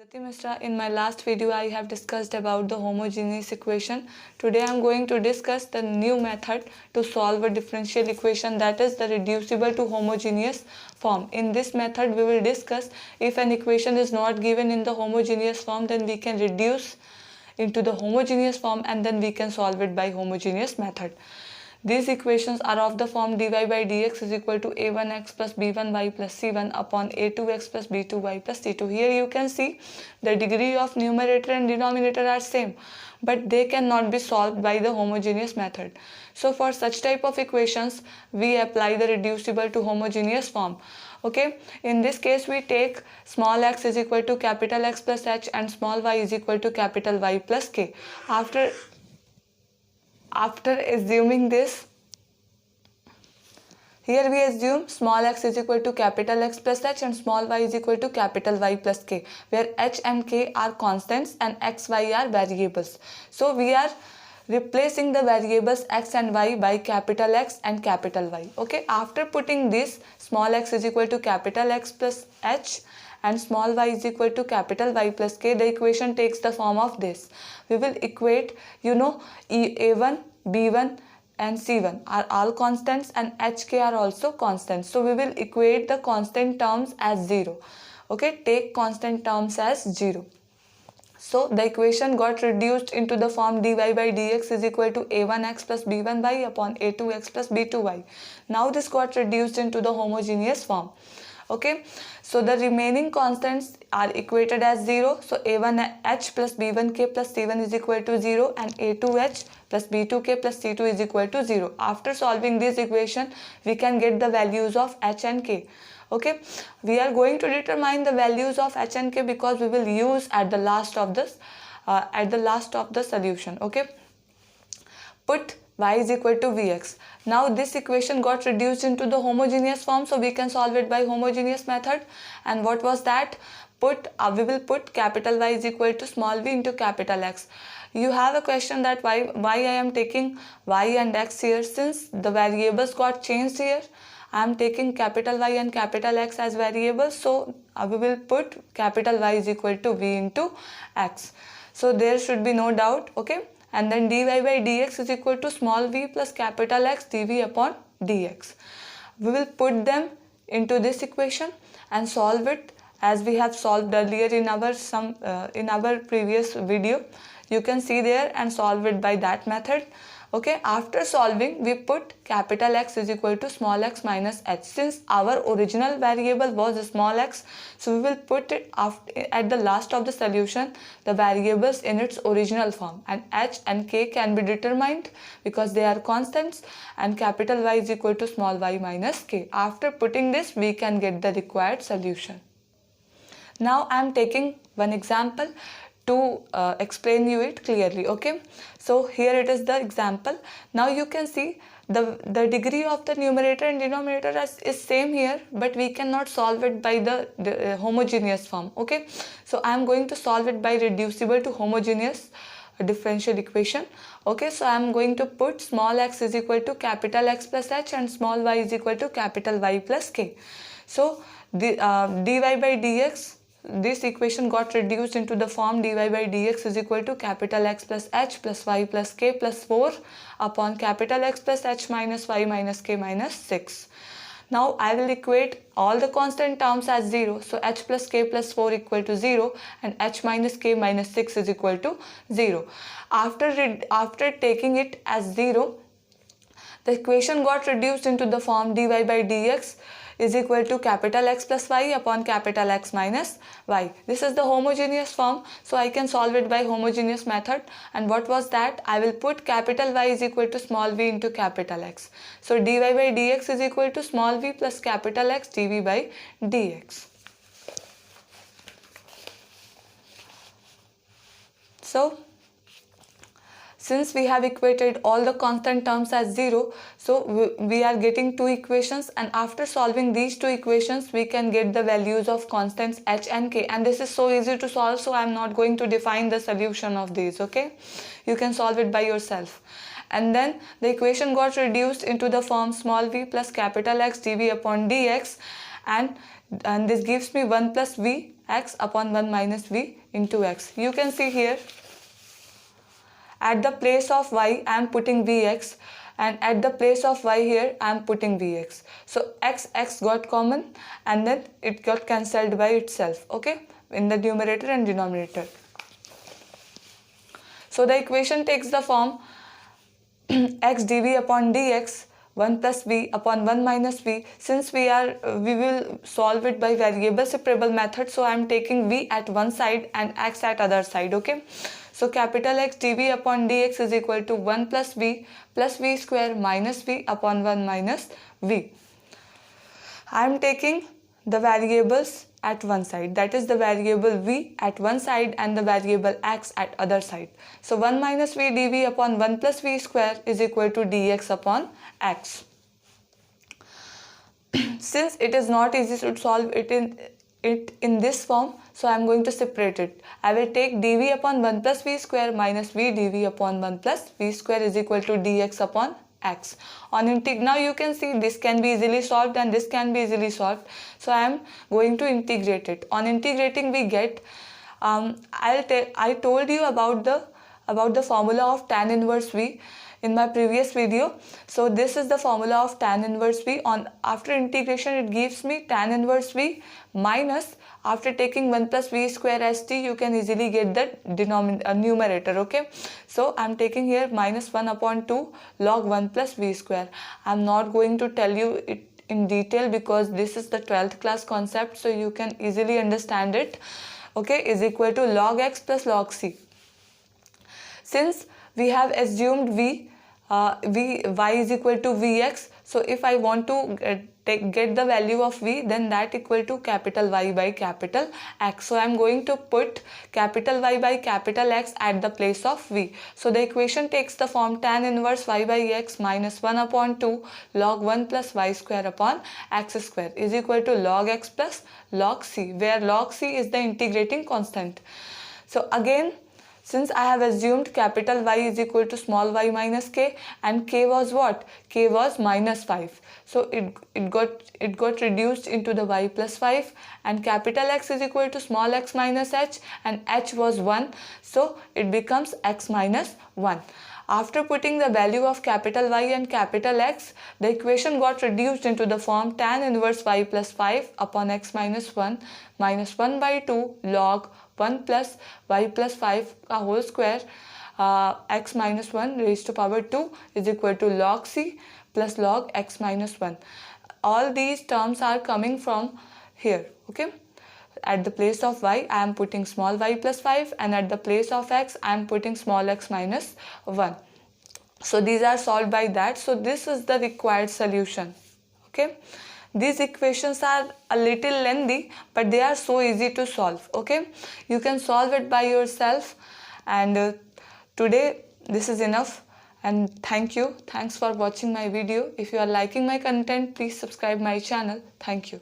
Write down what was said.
Pragati Mishra. In my last video, I have discussed about the homogeneous equation. Today, I am going to discuss the new method to solve a differential equation, that is the reducible to homogeneous form. In this method, we will discuss if an equation is not given in the homogeneous form, then we can reduce into the homogeneous form and then we can solve it by homogeneous method. These equations are of the form dy by dx is equal to a1x plus b1y plus c1 upon a2x plus b2y plus c2. Here you can see the degree of numerator and denominator are same, but they cannot be solved by the homogeneous method. So for such type of equations, we apply the reducible to homogeneous form. Okay, in this case we take small x is equal to capital X plus h and small y is equal to capital Y plus k. After assuming this, here we assume small x is equal to capital X plus h and small y is equal to capital Y plus k, where h and k are constants and x, y are variables. So we are replacing the variables x and y by capital X and capital Y. Okay, after putting this, small x is equal to capital X plus h and small y is equal to capital Y plus k, the equation takes the form of this. We will equate, a1, b1 and c1 are all constants and hk are also constants. So we will equate the constant terms as 0. Okay, take constant terms as 0. So the equation got reduced into the form dy by dx is equal to a1x plus b1y upon a2x plus b2y. Now this got reduced into the homogeneous form. Okay, so the remaining constants are equated as 0. So a1h plus b1k plus c1 is equal to 0 and a2h plus b2k plus c2 is equal to 0. After solving this equation, we can get the values of h and k. Okay, we are going to determine the values of h and k because we will use at the last of the solution. Okay, put y is equal to vx. Now this equation got reduced into the homogeneous form, so we can solve it by homogeneous method. And what was that? We will put capital Y is equal to small v into capital X. You have a question that why I am taking y and x here, since the variables got changed here. I am taking capital Y and capital X as variables, so we will put capital Y is equal to v into x. So there should be no doubt. Okay, and then dy by dx is equal to small v plus capital X dv upon dx. We will put them into this equation and solve it as we have solved earlier in our previous video. You can see there and solve it by that method. Okay, after solving, we put capital X is equal to small x minus h. Since our original variable was small x, so we will put it at the last of the solution, the variables in its original form, and h and k can be determined because they are constants, and capital Y is equal to small y minus k. After putting this, we can get the required solution. Now I am taking one example to explain you it clearly. Okay, so here it is the example. Now you can see the degree of the numerator and denominator is same here, but we cannot solve it by the homogeneous form. Okay, so I am going to solve it by reducible to homogeneous differential equation. Okay, so I am going to put small x is equal to capital X plus h and small y is equal to capital Y plus k. So the dy by dx, this equation got reduced into the form dy by dx is equal to capital X plus h plus y plus k plus 4 upon capital X plus h minus y minus k minus 6. Now I will equate all the constant terms as 0. So h plus k plus 4 equal to 0 and h minus k minus 6 is equal to 0. After taking it as 0, the equation got reduced into the form dy by dx is equal to capital X plus y upon capital X minus y. This is the homogeneous form, so I can solve it by homogeneous method. And what was that? I will put capital Y is equal to small v into capital X. So dy by dx is equal to small v plus capital X dv by dx. So since we have equated all the constant terms as 0, so we are getting two equations, and after solving these two equations, we can get the values of constants h and k. And this is so easy to solve, so I am not going to define the solution of these. Okay, you can solve it by yourself. And then the equation got reduced into the form small v plus capital X dv upon dx, and this gives me 1 plus v x upon 1 minus v into x. You can see here, at the place of y I am putting vx, and at the place of y here I am putting vx. So x got common and then it got cancelled by itself, okay, in the numerator and denominator. So the equation takes the form x dv upon dx 1 plus v upon 1 minus v. Since we will solve it by variable separable method, so I am taking v at one side and x at other side, okay. So capital X dv upon dx is equal to 1 plus v square minus v upon 1 minus v. I am taking the variables at one side, that is the variable v at one side and the variable x at other side. So 1 minus v dv upon 1 plus v square is equal to dx upon x. Since it is not easy to solve it in this form, so I am going to separate it. I will take dv upon 1 plus v square minus v dv upon 1 plus v square is equal to dx upon x. Now you can see this can be easily solved and this can be easily solved. So I am going to integrate it. On integrating we get, I told you about the formula of tan inverse v in my previous video. So this is the formula of tan inverse v. After integration it gives me tan inverse v minus, after taking 1 plus v square st, you can easily get the numerator, okay. So I am taking here minus 1 upon 2 log 1 plus v square. I am not going to tell you it in detail because this is the 12th class concept, so you can easily understand it, okay, is equal to log x plus log c. Since we have assumed y is equal to vx, so if I want to get the value of v, then that equal to capital Y by capital X. So I am going to put capital Y by capital X at the place of v. So the equation takes the form tan inverse y by x minus 1 upon 2 log 1 plus y square upon x square is equal to log x plus log c, where log c is the integrating constant. So again, since I have assumed capital Y is equal to small y minus k, and k was what? K was minus 5. So it got reduced into the y plus 5, and capital X is equal to small x minus h, and h was 1. So it becomes x minus 1. After putting the value of capital Y and capital X, the equation got reduced into the form tan inverse y plus 5 upon x minus 1 by 2 log 1 plus y plus 5 का whole square x minus 1 raised to power 2 is equal to log c plus log x minus 1. All these terms are coming from here, okay. At the place of y I am putting small y plus 5, and at the place of x I am putting small x minus 1. So these are solved by that. So this is the required solution, okay. These equations are a little lengthy, but they are so easy to solve, okay. You can solve it by yourself, and today this is enough, and thanks for watching my video. If you are liking my content, please subscribe my channel. Thank you.